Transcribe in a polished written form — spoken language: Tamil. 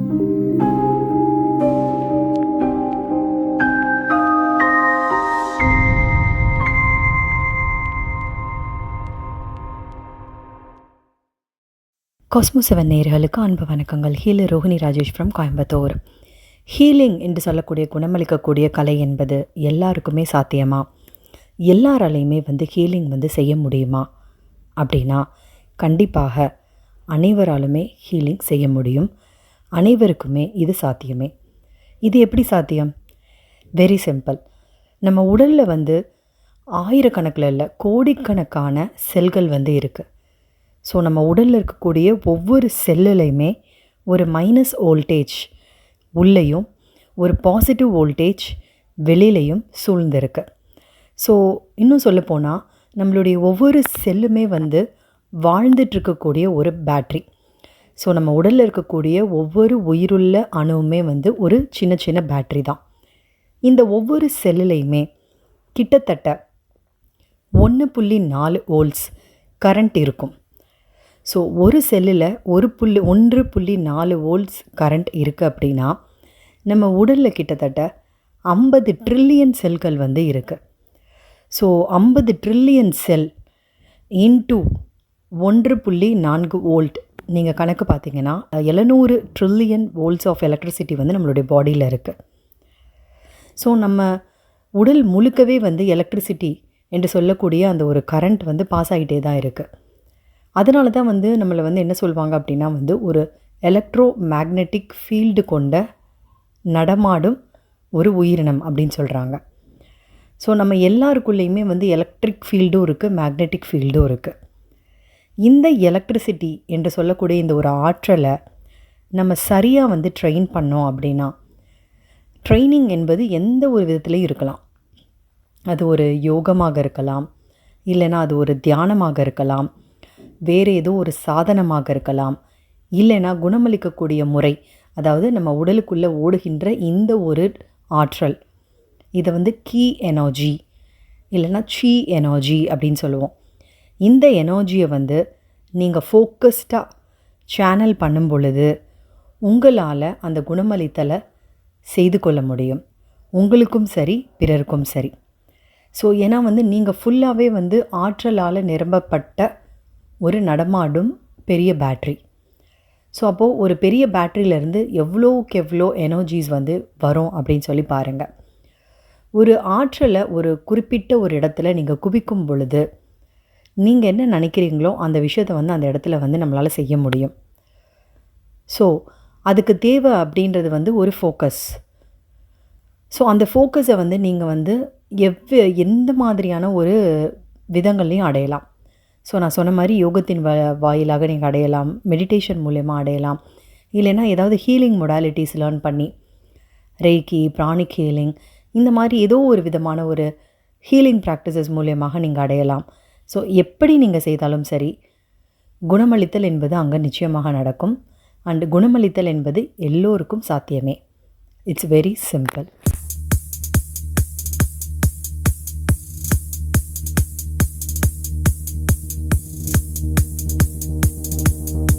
காஸ்மோஸ் 7 நேயர்களுக்கு அன்பு வணக்கங்கள். Healer Rohini Rajesh from Coimbatore. Healing என்று சொல்லக்கூடிய குணமளிக்கக்கூடிய கலை என்பது எல்லாருக்குமே சாத்தியமா? எல்லாராலையுமே ஹீலிங் செய்ய முடியுமா அப்படின்னா கண்டிப்பாக அனைவராலுமே ஹீலிங் செய்ய முடியும். அனைவருக்குமே இது சாத்தியமே. இது எப்படி சாத்தியம்? Very simple. நம்ம உடலில் ஆயிரக்கணக்கில் இல்லை, கோடிக்கணக்கான செல்கள் இருக்குது. ஸோ நம்ம உடலில் இருக்கக்கூடிய ஒவ்வொரு செல்லுலையுமே ஒரு மைனஸ் வோல்டேஜ் உள்ளேயும் ஒரு பாசிட்டிவ் வோல்டேஜ் வெளியிலையும் சூழ்ந்திருக்கு. ஸோ இன்னும் சொல்லப்போனால் நம்மளுடைய ஒவ்வொரு செல்லுமே வாழ்ந்துட்டுருக்கக்கூடிய ஒரு பேட்ரி. ஸோ நம்ம உடலில் இருக்கக்கூடிய ஒவ்வொரு உயிருள்ள அணுவுமே ஒரு சின்ன சின்ன பேட்ரி தான். இந்த ஒவ்வொரு செல்லுலையுமே கிட்டத்தட்ட 1.4 வோல்ட்ஸ் கரண்ட் இருக்கும். ஸோ ஒரு செல்லில் 1.4 வோல்ட்ஸ் கரண்ட் இருக்குது அப்படின்னா நம்ம உடலில் கிட்டத்தட்ட 50 ட்ரில்லியன் செல்கள் இருக்குது. ஸோ 50 ட்ரில்லியன் செல் இன்டூ 1.4 வோல்ட் நீங்கள் கணக்கு பார்த்தீங்கன்னா 700 ட்ரில்லியன் வோல்ட்ஸ் ஆஃப் எலக்ட்ரிசிட்டி நம்மளுடைய பாடியில் இருக்குது. ஸோ நம்ம உடல் முழுக்கவே எலக்ட்ரிசிட்டி என்று சொல்லக்கூடிய அந்த ஒரு கரண்ட் பாஸ் ஆகிட்டே தான் இருக்குது. அதனால தான் நம்மளை என்ன சொல்லுவாங்க அப்படின்னா ஒரு எலக்ட்ரோ மேக்னெட்டிக் ஃபீல்டு கொண்ட நடமாடும் ஒரு உயிரினம் அப்படின்னு சொல்கிறாங்க. ஸோ நம்ம எல்லாருக்குள்ளேயுமே எலக்ட்ரிக் ஃபீல்டும் இருக்குது, மேக்னெட்டிக் ஃபீல்டும் இருக்குது. இந்த எலக்ட்ரிசிட்டி என்று சொல்லக்கூடிய இந்த ஒரு ஆற்றலை நம்ம சரியாக ட்ரெயின் பண்ணோம் அப்படின்னா, ட்ரைனிங் என்பது எந்த ஒரு விதத்துலையும் இருக்கலாம். அது ஒரு யோகமாக இருக்கலாம், இல்லைனா அது ஒரு தியானமாக இருக்கலாம், வேறு ஏதோ ஒரு சாதனமாக இருக்கலாம், இல்லைனா குணமளிக்கக்கூடிய முறை, அதாவது நம்ம உடலுக்குள்ளே ஓடுகின்ற இந்த ஒரு ஆற்றல், இதை கீ எனர்ஜி இல்லைனா சீ எனர்ஜி அப்படின்னு சொல்லுவோம். இந்த எனர்ஜியை நீங்கள் ஃபோக்கஸ்டாக சேனல் பண்ணும் பொழுது உங்களால் அந்த குணமளித்தலை செய்து கொள்ள முடியும். உங்களுக்கும் சரி, பிறருக்கும் சரி. ஸோ ஏன்னா நீங்கள் ஃபுல்லாகவே ஆற்றலால் நிரம்பப்பட்ட ஒரு நடமாடும் பெரிய பேட்ரி. ஸோ அப்போது ஒரு பெரிய பேட்ரியிலேருந்து எவ்வளோக்கு எவ்வளோ எனர்ஜிஸ் வரும் அப்படின்னு சொல்லி பாருங்கள். ஒரு ஆற்றலை ஒரு குறிப்பிட்ட ஒரு இடத்துல நீங்கள் குவிக்கும் பொழுது நீங்கள் என்ன நினைக்கிறீங்களோ அந்த விஷயத்தை அந்த இடத்துல நம்மளால் செய்ய முடியும். ஸோ அதுக்கு தேவை அப்படின்றது ஒரு ஃபோக்கஸ். ஸோ அந்த ஃபோக்கஸை நீங்கள் எந்த மாதிரியான ஒரு விதங்கள்லையும் அடையலாம். ஸோ நான் சொன்ன மாதிரி யோகத்தின் வாயிலாக நீங்கள் அடையலாம், மெடிடேஷன் மூலயமா அடையலாம், இல்லைன்னா ஏதாவது ஹீலிங் மொடாலிட்டிஸ் லேர்ன் பண்ணி ரேக்கி, பிராணிக் ஹீலிங், இந்த மாதிரி ஏதோ ஒரு விதமான ஒரு ஹீலிங் ப்ராக்டிசஸ் மூலயமாக நீங்கள் அடையலாம். ஸோ எப்படி நீங்கள் செய்தாலும் சரி, குணமளித்தல் என்பது அங்கே நிச்சயமாக நடக்கும். அண்டு குணமளித்தல் என்பது எல்லோருக்கும் சாத்தியமே. It's very simple.